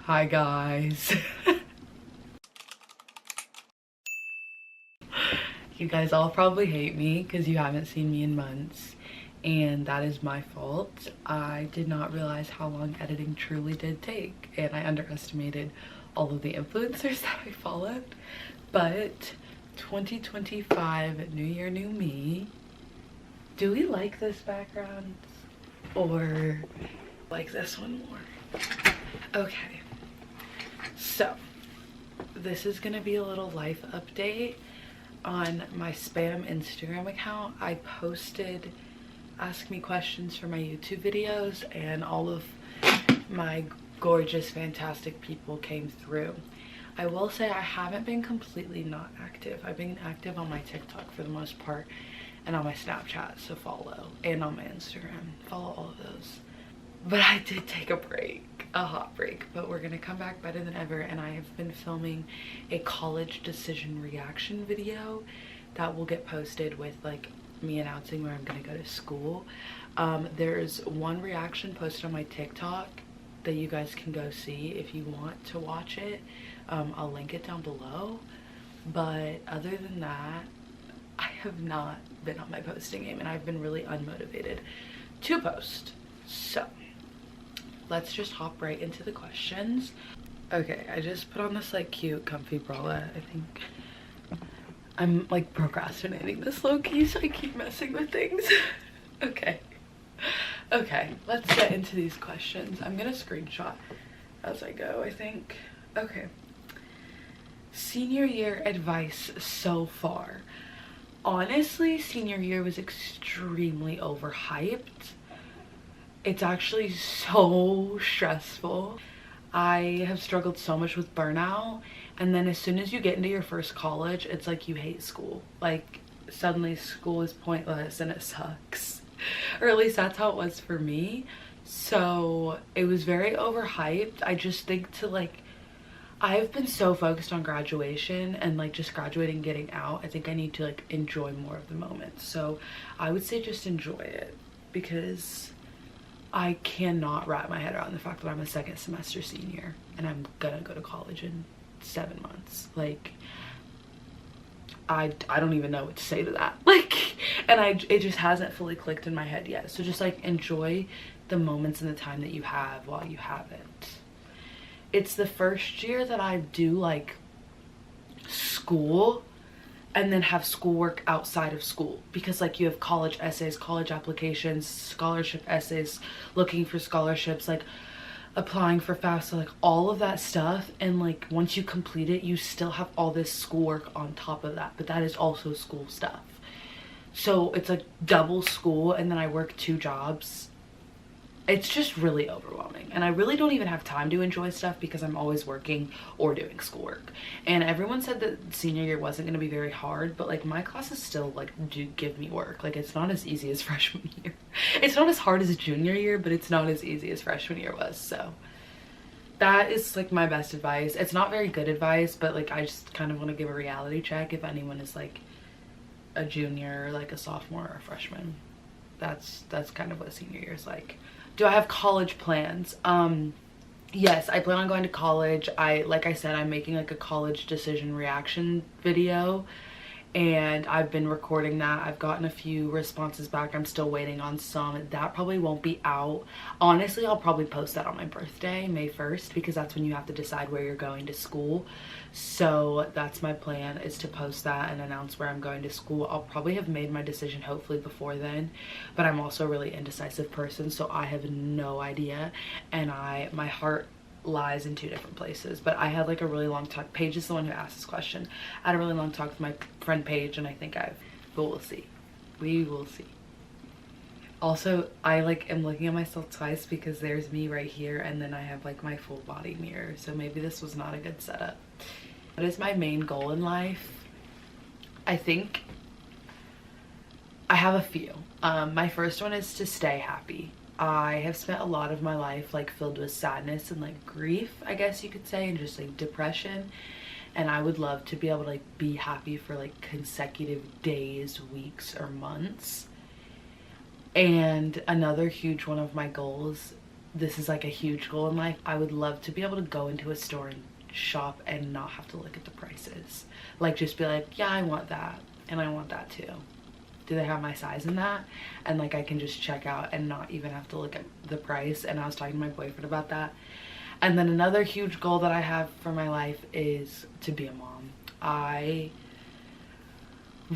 Hi guys. You guys all probably hate me because you haven't seen me in months, and that is my fault. I did not realize how long editing truly did take, and I underestimated all of the influencers that I followed. But 2025, new year, new me. Do we like this background or like this one more? Okay, so this is gonna be a little life update on my spam Instagram account. I posted ask me questions for my YouTube videos, and all of my gorgeous, fantastic people came through. I will say I haven't been completely not active. I've been active on my TikTok for the most part, and on my Snapchat, so follow, and on my Instagram, follow all of those. But I did take a break, a hot break, but we're gonna come back better than ever. And I have been filming a college decision reaction video that will get posted with like me announcing where I'm gonna go to school. There's one reaction posted on my TikTok that you guys can go see if you want to watch it. I'll link it down below, but other than that, I have not been on my posting game, and I've been really unmotivated to post. So let's just hop right into the questions. Okay, I just put on this like cute comfy bralette. I think I'm like procrastinating this low-key, so I keep messing with things. Okay, let's get into these questions. I'm gonna screenshot as I go, I think. Okay, senior year advice so far. Honestly, senior year was extremely overhyped. It's actually so stressful. I have struggled so much with burnout, and then as soon as you get into your first college, it's like you hate school. Like suddenly school is pointless and it sucks. Or at least that's how it was for me. So it was very overhyped. I just think I've been so focused on graduation and like just graduating, getting out. I think I need to like enjoy more of the moment. So I would say just enjoy it, because I cannot wrap my head around the fact that I'm a second semester senior and I'm gonna go to college in 7 months. Like I don't even know what to say to that. Like, and it just hasn't fully clicked in my head yet. So just like enjoy the moments and the time that you have while you have it. It's the first year that I do like school and then have schoolwork outside of school, because like you have college essays, college applications, scholarship essays, looking for scholarships, like applying for FAFSA, like all of that stuff. And like once you complete it, you still have all this schoolwork on top of that, but that is also school stuff. So it's like double school, and then I work 2 jobs. It's just really overwhelming, and I really don't even have time to enjoy stuff because I'm always working or doing schoolwork. And everyone said that senior year wasn't going to be very hard, but like my classes still like do give me work. Like it's not as easy as freshman year. It's not as hard as junior year, but it's not as easy as freshman year was. So that is like my best advice. It's not very good advice, but like I just kind of want to give a reality check if anyone is like a junior, like a sophomore or a freshman. That's kind of what senior year is like. Do I have college plans? Yes, I plan on going to college. Like I said, I'm making like a college decision reaction video, and I've been recording that. I've gotten a few responses back. I'm still waiting on some. That probably won't be out. Honestly, I'll probably post that on my birthday, May 1st, because that's when you have to decide where you're going to school. So that's my plan, is to post that and announce where I'm going to school. I'll probably have made my decision hopefully before then, but I'm also a really indecisive person, so I have no idea, and my heart lies in 2 different places. But I had like a really long talk. Paige is the one who asked this question. I had a really long talk with my friend Paige, and I think but we'll see. We will see. Also, I like am looking at myself twice because there's me right here, and then I have like my full body mirror, so maybe this was not a good setup. What is my main goal in life? I think I have a few. My first one is to stay happy. I have spent a lot of my life like filled with sadness and like grief, I guess you could say, and just like depression. And I would love to be able to like be happy for like consecutive days, weeks, or months. And another huge one of my goals this is like a huge goal in life. I would love to be able to go into a store and shop and not have to look at the prices. Like just be like, yeah, I want that and I want that too. Do they have my size in that? And like I can just check out and not even have to look at the price. And I was talking to my boyfriend about that. And then another huge goal that I have for my life is to be a mom. I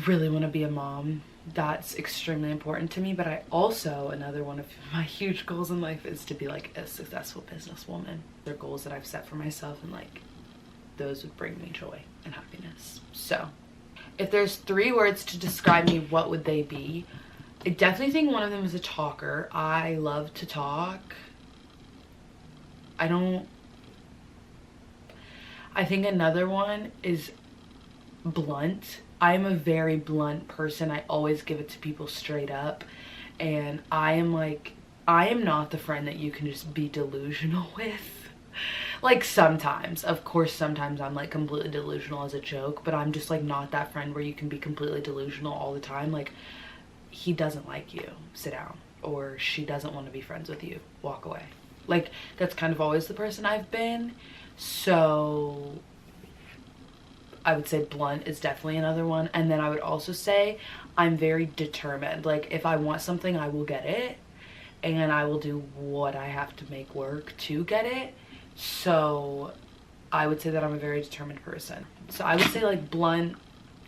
really want to be a mom. That's extremely important to me. But I also, another one of my huge goals in life is to be like a successful businesswoman. They're goals that I've set for myself, and like those would bring me joy and happiness. So if there's 3 words to describe me, what would they be? I definitely think one of them is a talker. I love to talk. I think another one is blunt. I'm a very blunt person. I always give it to people straight up. And I am not the friend that you can just be delusional with. Like sometimes, of course, sometimes I'm like completely delusional as a joke, but I'm just like not that friend where you can be completely delusional all the time. Like, he doesn't like you, sit down. Or she doesn't want to be friends with you, walk away. Like, that's kind of always the person I've been. So I would say blunt is definitely another one. And then I would also say I'm very determined. Like, if I want something, I will get it. And I will do what I have to make work to get it. So I would say that I'm a very determined person. So I would say like blunt,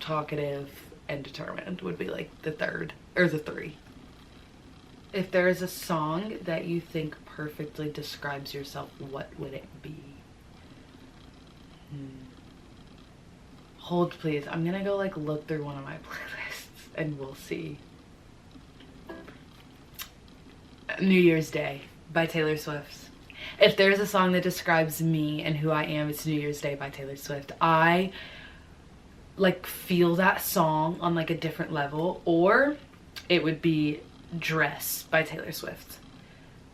talkative, and determined would be like the 3rd or the 3. If there is a song that you think perfectly describes yourself, what would it be? Hold please. I'm gonna go like look through one of my playlists and we'll see. New Year's Day by Taylor Swift. If there's a song that describes me and who I am, it's New Year's Day by Taylor Swift. I like feel that song on like a different level. Or it would be Dress by Taylor Swift.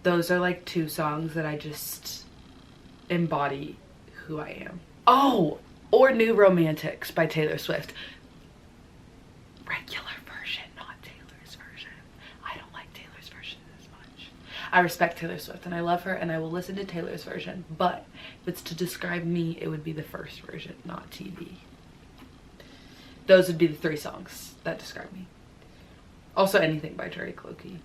Those are like 2 songs that I just embody who I am. Oh, or New Romantics by Taylor Swift. Regular version, not Taylor's version. I don't like Taylor's version as much. I respect Taylor Swift and I love her and I will listen to Taylor's version, but if it's to describe me, it would be the first version, not TV. Those would be the 3 songs that describe me. Also anything by Drake, low-key.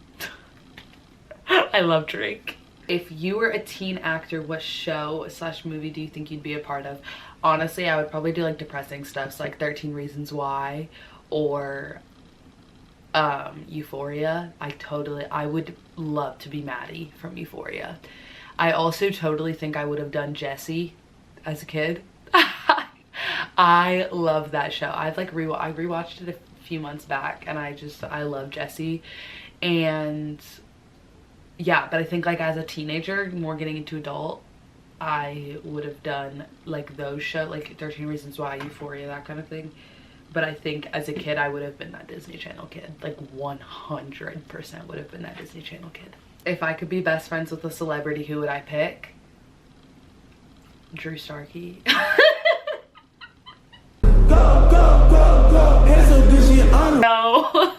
I love Drake. If you were a teen actor, what show / movie do you think you'd be a part of? Honestly, I would probably do like depressing stuff, so like 13 Reasons Why or Euphoria. I would love to be Maddie from Euphoria. I also totally think I would have done Jessie as a kid. I love that show. I rewatched it a few months back and I love Jessie. And yeah, but I think like as a teenager, more getting into adult, I would have done like those shows, like 13 Reasons Why, Euphoria, that kind of thing. But I think as a kid, I would have been that Disney Channel kid. Like 100% would have been that Disney Channel kid. If I could be best friends with a celebrity, who would I pick? Drew Starkey. No.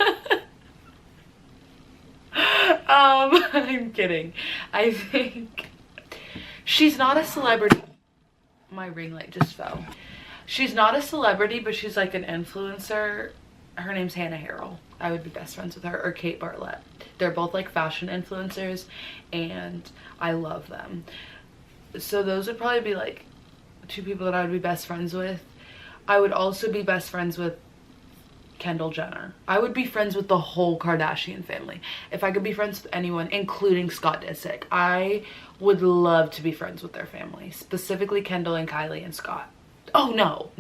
I'm kidding. I think she's not a celebrity. My ring light just fell. She's not a celebrity, but she's like an influencer. Her name's Hannah Harrell. I would be best friends with her. Or Kate Bartlett. They're both like fashion influencers and I love them. So those would probably be like 2 people that I would be best friends with. I would also be best friends with Kendall Jenner. I would be friends with the whole Kardashian family. If I could be friends with anyone, including Scott Disick, I would love to be friends with their family. Specifically Kendall and Kylie and Scott. Oh, no.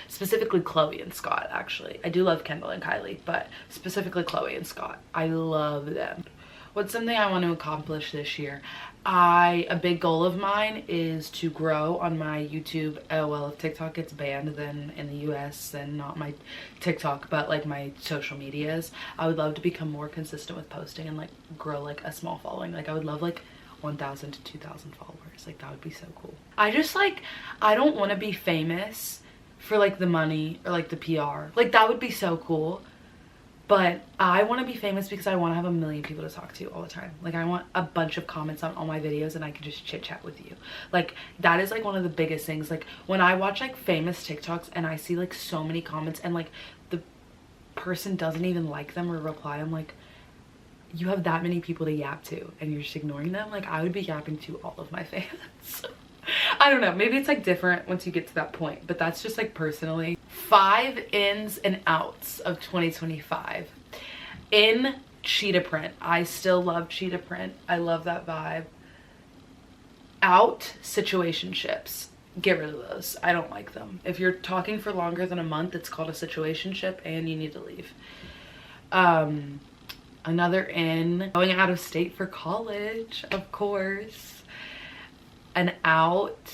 Specifically Chloe and Scott, actually. I do love Kendall and Kylie, but specifically Chloe and Scott. I love them. What's something I want to accomplish this year? A big goal of mine is to grow on my YouTube. Oh, well, if TikTok gets banned then in the US, then not my TikTok, but like my social medias. I would love to become more consistent with posting and like grow like a small following. Like I would love like 1,000 to 2,000 followers. Like that would be so cool. I don't want to be famous for like the money or like the PR. Like that would be so cool. But I want to be famous because I want to have a million people to talk to all the time. Like I want a bunch of comments on all my videos and I can just chit chat with you. Like that is like one of the biggest things. Like when I watch like famous TikToks and I see like so many comments and like the person doesn't even like them or reply, I'm like, you have that many people to yap to and you're just ignoring them. Like I would be yapping to all of my fans. I don't know, maybe it's like different once you get to that point, but that's just like personally. 5 ins and outs of 2025. In cheetah print, I still love cheetah print. I love that vibe. Out, situationships. Get rid of those. I don't like them. If you're talking for longer than a month, it's called a situationship and you need to leave. Another in, going out of state for college, of course. An out,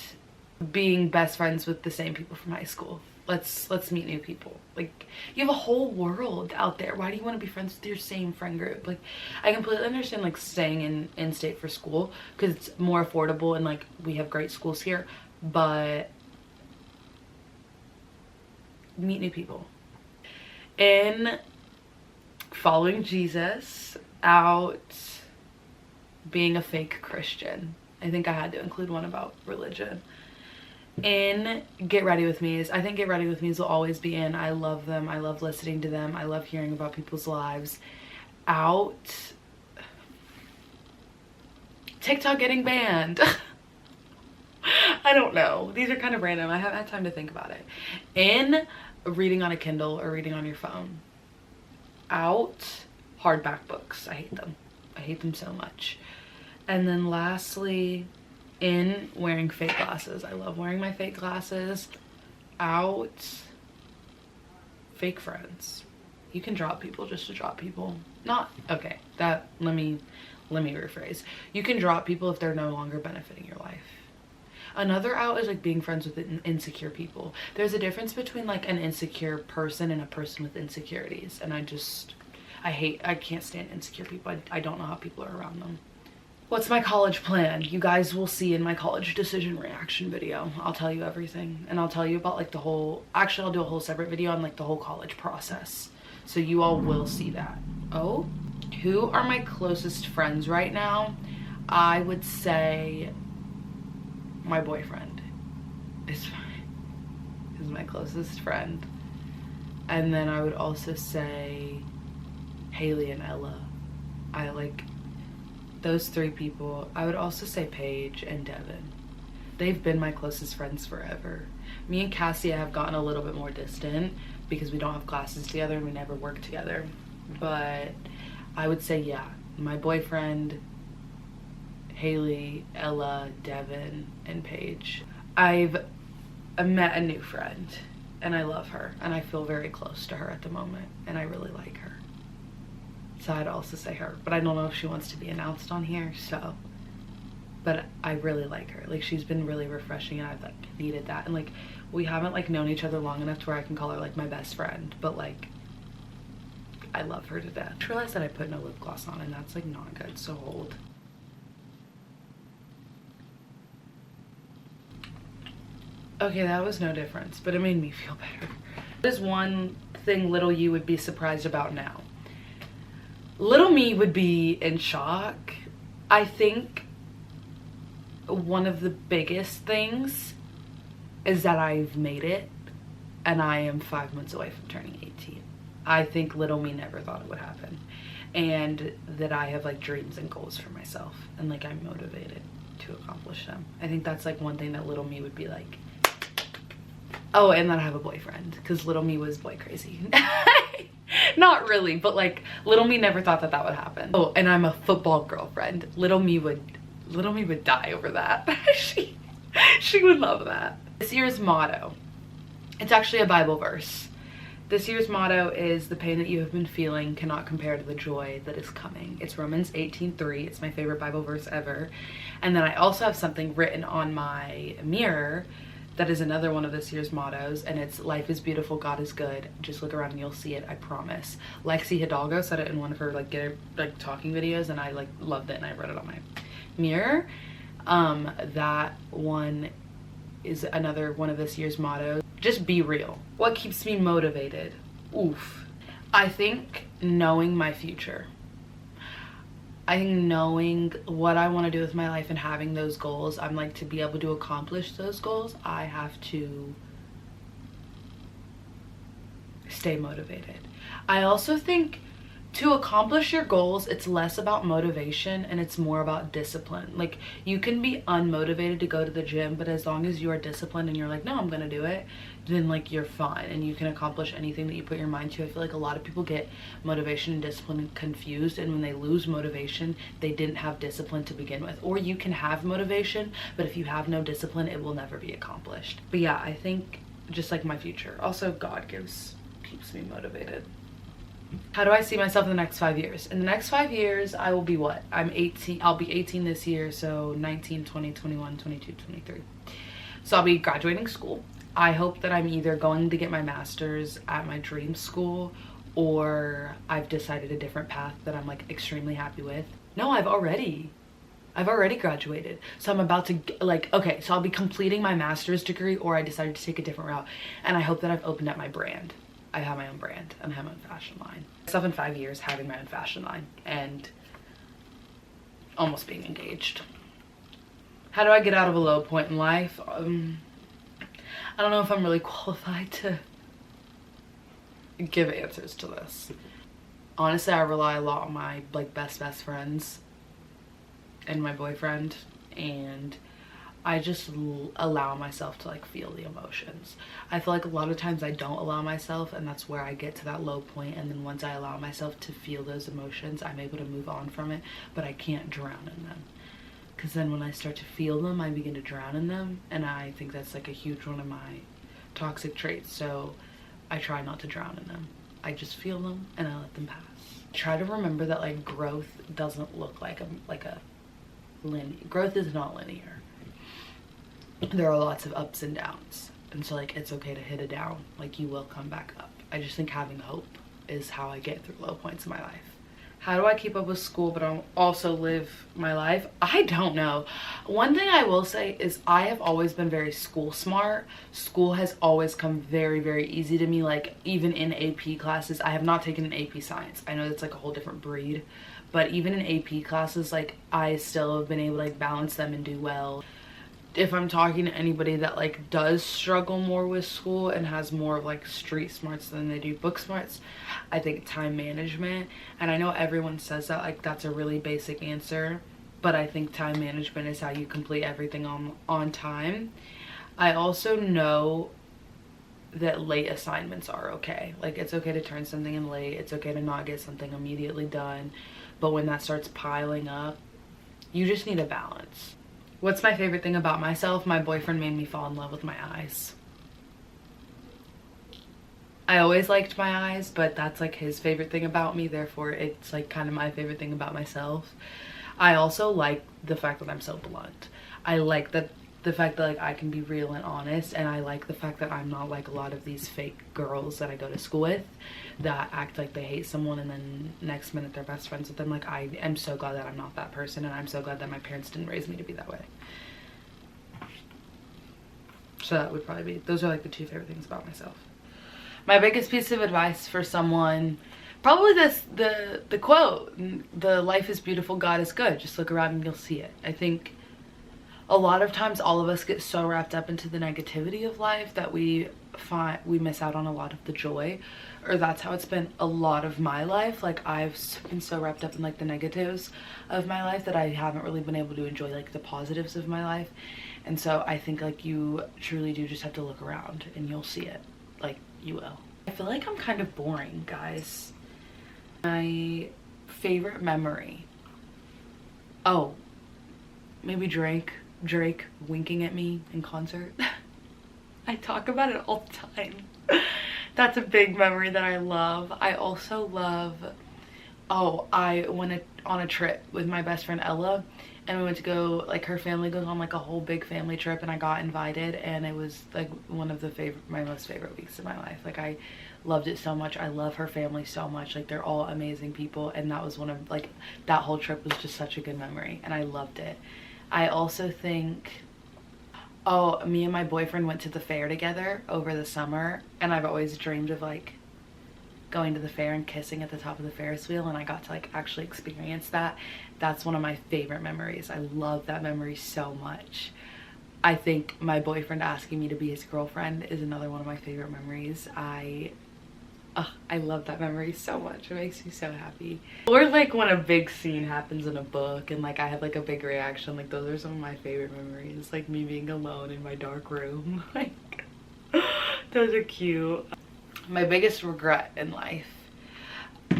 being best friends with the same people from high school. Let's meet new people. Like you have a whole world out there. Why do you want to be friends with your same friend group? Like I completely understand like staying in state for school because it's more affordable and like we have great schools here, but meet new people. In following Jesus, out, being a fake Christian. I think I had to include one about religion. In get ready with me's, I think get ready with me's will always be in. I love them. I love listening to them. I love hearing about people's lives. Out, TikTok getting banned. I don't know, these are kind of random. I haven't had time to think about it. In reading on a Kindle or reading on your phone. Out, hardback books. I hate them. I hate them so much. And then lastly, in wearing fake glasses. I love wearing my fake glasses. Out, fake friends. You can drop people just to drop people. Not, okay, that, let me rephrase. You can drop people if they're no longer benefiting your life. Another out is like being friends with insecure people. There's a difference between like an insecure person and a person with insecurities. And I can't stand insecure people. I don't know how people are around them. What's my college plan? You guys will see in my college decision reaction video. I'll tell you everything. And I'll tell you about like the whole, actually I'll do a whole separate video on like the whole college process. So you all will see that. Oh, who are my closest friends right now? I would say my boyfriend is my closest friend. And then I would also say Haley and Ella. I like those 3 people. I would also say Paige and Devin. They've been my closest friends forever. Me and Cassia have gotten a little bit more distant because we don't have classes together and we never work together. But I would say, yeah, my boyfriend, Haley, Ella, Devin, and Paige. I've met a new friend and I love her and I feel very close to her at the moment and I really like her. So I'd also say her, but I don't know if she wants to be announced on here, so. But I really like her. Like she's been really refreshing and I've like needed that. And like we haven't like known each other long enough to where I can call her like my best friend, but like I love her to death. I just realized that I put no lip gloss on and that's like not good, so hold. Okay, that was no difference, but it made me feel better. There's one thing little you would be surprised about now. Little me would be in shock. I think one of the biggest things is that I've made it and I am 5 months away from turning 18. I think little me never thought it would happen, and that I have like dreams and goals for myself and like I'm motivated to accomplish them. I think that's like one thing that little me would be like. Oh, and that I have a boyfriend because little me was boy crazy. Not really, but like little me never thought that that would happen. Oh, and I'm a football girlfriend. Little me would die over that. she would love that. This year's motto, it's actually a Bible verse. This year's motto is, the pain that you have been feeling cannot compare to the joy that is coming. It's Romans 18:3. It's my favorite Bible verse ever. And then I also have something written on my mirror that is another one of this year's mottos, and it's life is beautiful, God is good. Just look around and you'll see it, I promise. Lexi Hidalgo said it in one of her like talking videos, and I like loved it and I wrote it on my mirror. That one is another one of this year's mottos. Just be real. What keeps me motivated? Oof. I think knowing my future. I think knowing what I want to do with my life and having those goals, I'm like, to be able to accomplish those goals, I have to stay motivated. I also think to accomplish your goals, it's less about motivation and it's more about discipline. Like, you can be unmotivated to go to the gym, but as long as you are disciplined and you're like, no, I'm gonna do it, then like you're fine and you can accomplish anything that you put your mind to. I feel like a lot of people get motivation and discipline confused, and when they lose motivation, they didn't have discipline to begin with. Or you can have motivation, but if you have no discipline, it will never be accomplished. But yeah, I think just like my future. Also, God keeps me motivated. How do I see myself in the next 5 years? In the next 5 years, I will be what? I'm 18. I'll be 18 this year, so 19, 20, 21, 22, 23. So I'll be graduating school. I hope that I'm either going to get my master's at my dream school, or I've decided a different path that I'm like extremely happy with. No, I've already graduated. So I'm about to okay, so I'll be completing my master's degree, or I decided to take a different route. And I hope that I've opened up my brand. I have my own brand and I have my own fashion line. Myself in 5 years having my own fashion line and almost being engaged. How do I get out of a low point in life? I don't know if I'm really qualified to give answers to this. Honestly, I rely a lot on my like best friends and my boyfriend, and I just allow myself to like feel the emotions. I feel like a lot of times I don't allow myself, and that's where I get to that low point. And then once I allow myself to feel those emotions, I'm able to move on from it, but I can't drown in them. Because then when I start to feel them, I begin to drown in them, and I think that's like a huge one of my toxic traits. So I try not to drown in them. I just feel them and I let them pass. Try to remember that like growth doesn't look like a linear. Growth is not linear. There are lots of ups and downs, and so like it's okay to hit a down. Like, you will come back up. I just think having hope is how I get through low points in my life. How do I keep up with school but also live my life? I don't know. One thing I will say is I have always been very school smart. School has always come very, very easy to me. Like, even in AP classes, I have not taken an AP science. I know that's like a whole different breed, but even in AP classes, like, I still have been able to like balance them and do well. If I'm talking to anybody that like does struggle more with school and has more of like street smarts than they do book smarts, I think time management. And I know everyone says that like that's a really basic answer, but I think time management is how you complete everything on time. I also know that late assignments are okay. Like, it's okay to turn something in late. It's okay to not get something immediately done. But when that starts piling up, you just need a balance. What's my favorite thing about myself? My boyfriend made me fall in love with my eyes. I always liked my eyes, but that's like his favorite thing about me, therefore it's like kind of my favorite thing about myself. I also like the fact that I'm so blunt. I like that the fact that like I can be real and honest, and I like the fact that I'm not like a lot of these fake girls that I go to school with that act like they hate someone and then next minute they're best friends with them. Like, I am so glad that I'm not that person, and I'm so glad that my parents didn't raise me to be that way. So that would probably be, those are like the two favorite things about myself. My biggest piece of advice for someone, probably the quote, the life is beautiful, God is good. Just look around and you'll see it. I think a lot of times all of us get so wrapped up into the negativity of life that we miss out on a lot of the joy, or that's how it's been a lot of my life. Like, I've been so wrapped up in like the negatives of my life that I haven't really been able to enjoy like the positives of my life. And so I think like you truly do just have to look around and you'll see it. Like, you will. I feel like I'm kind of boring, guys. My favorite memory, oh, maybe Drake winking at me in concert. I talk about it all the time. That's a big memory that I love. I also love, I went on a trip with my best friend Ella, and we went to go, like, her family goes on like a whole big family trip, and I got invited, and it was like one of my most favorite weeks of my life. Like, I loved it so much. I love her family so much. Like, they're all amazing people, and that was one of, like, that whole trip was just such a good memory, and I loved it. I also think, me and my boyfriend went to the fair together over the summer, and I've always dreamed of like going to the fair and kissing at the top of the Ferris wheel, and I got to like actually experience that. That's one of my favorite memories. I love that memory so much. I think my boyfriend asking me to be his girlfriend is another one of my favorite memories. I love that memory so much. It makes me so happy. Or like when a big scene happens in a book and like I have like a big reaction, like those are some of my favorite memories. Like me being alone in my dark room. Like those are cute. My biggest regret in life.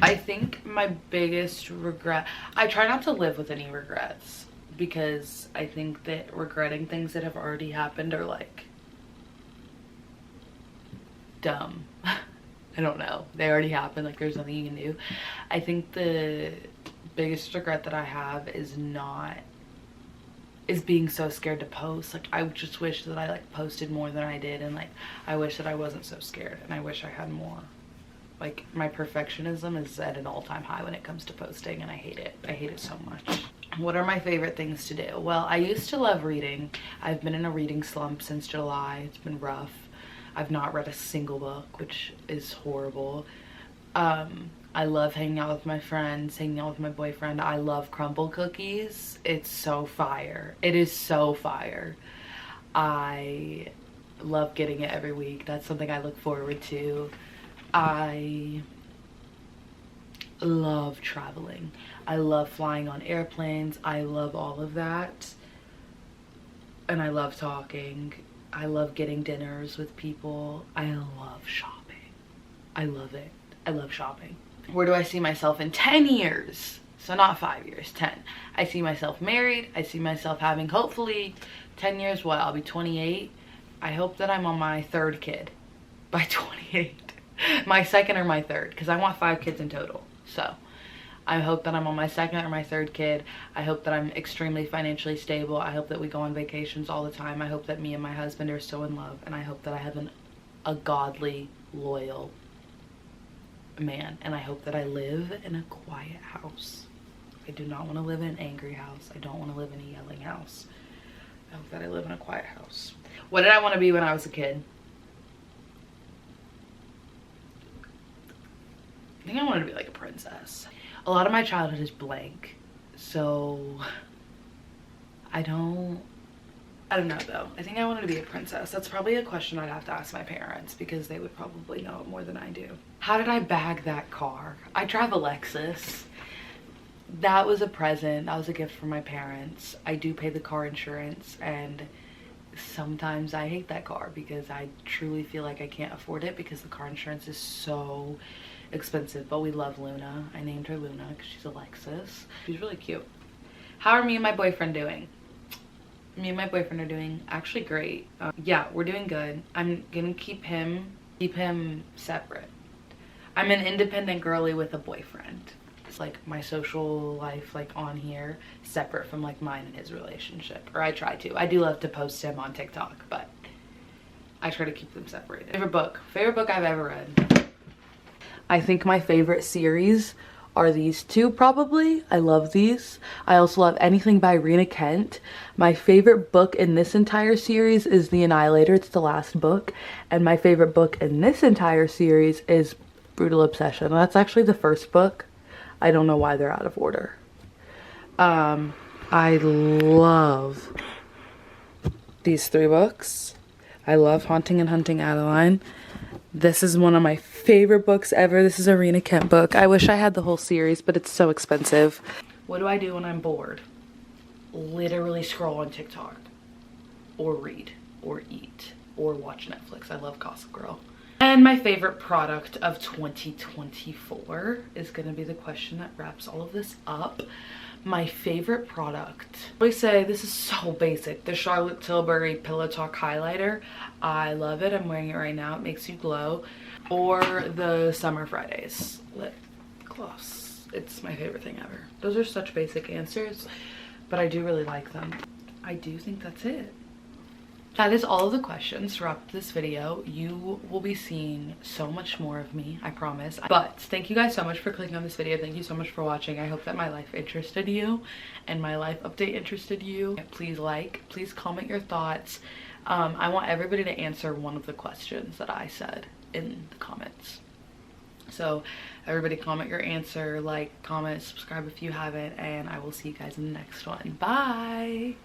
I think my biggest regret, I try not to live with any regrets, because I think that regretting things that have already happened are like dumb. I don't know, they already happened, like there's nothing you can do. I think the biggest regret that I have is being so scared to post. Like I just wish that I like posted more than I did, and like I wish that I wasn't so scared, and I wish I had more. Like my perfectionism is at an all-time high when it comes to posting, and I hate it. I hate it so much. What are my favorite things to do? Well, I used to love reading. I've been in a reading slump since July. It's been rough. I've not read a single book, which is horrible. I love hanging out with my friends, hanging out with my boyfriend. I love crumble cookies. It's so fire. It is so fire. I love getting it every week. That's something I look forward to. I love traveling. I love flying on airplanes. I love all of that. And I love talking. I love getting dinners with people. I love shopping. I love it. I love shopping. Where do I see myself in 10 years? So not 5 years, 10. I see myself married. I see myself having hopefully 10 years. What? I'll be 28. I hope that I'm on my third kid by 28. My second or my third, because I want 5 kids in total. So I hope that I'm on my second or my third kid. I hope that I'm extremely financially stable. I hope that we go on vacations all the time. I hope that me and my husband are so in love, and I hope that I have a godly, loyal man, and I hope that I live in a quiet house. I do not want to live in an angry house. I don't want to live in a yelling house. I hope that I live in a quiet house. What did I want to be when I was a kid? I think I wanted to be like a princess. A lot of my childhood is blank, so I don't know though. I think I wanted to be a princess. That's probably a question I'd have to ask my parents, because they would probably know it more than I do. How did I bag that car? I drive a Lexus. That was a present. That was a gift from my parents. I do pay the car insurance, and sometimes I hate that car because I truly feel like I can't afford it because the car insurance is so expensive. But we love Luna. I named her Luna because she's a Lexus. She's really cute. How are me and my boyfriend doing? Me and my boyfriend are doing actually great. Yeah, we're doing good. I'm gonna keep him separate. I'm an independent girly with a boyfriend. It's like my social life, like on here, separate from like mine and his relationship, or I try to. I do love to post him on TikTok, but I try to keep them separated. Favorite book I've ever read. I think my favorite series are these two probably. I love these. I also love anything by Rena Kent. My favorite book in this entire series is The Annihilator. It's the last book. And my favorite book in this entire series is Brutal Obsession. That's actually the first book. I don't know why they're out of order. I love these 3 books. I love Haunting and Hunting Adeline. This is one of my favorite books ever. This is a Rena Kent book. I wish I had the whole series, but it's so expensive. What do I do when I'm bored? Literally scroll on TikTok, or read, or eat, or watch Netflix. I love Gossip Girl. And my favorite product of 2024 is going to be the question that wraps all of this up. My favorite product, I say this is so basic, the Charlotte Tilbury Pillow Talk highlighter. I love it. I'm wearing it right now. It makes you glow. Or the Summer Fridays lip gloss. It's my favorite thing ever. Those are such basic answers, but I do really like them. I do think that's it. That is all of the questions to wrap up this video. You will be seeing so much more of me, I promise. But thank you guys so much for clicking on this video. Thank you so much for watching. I hope that my life interested you and my life update interested you. Please like, please comment your thoughts. I want everybody to answer one of the questions that I said in the comments. So everybody comment your answer, like, comment, subscribe if you haven't, and I will see you guys in the next one. Bye.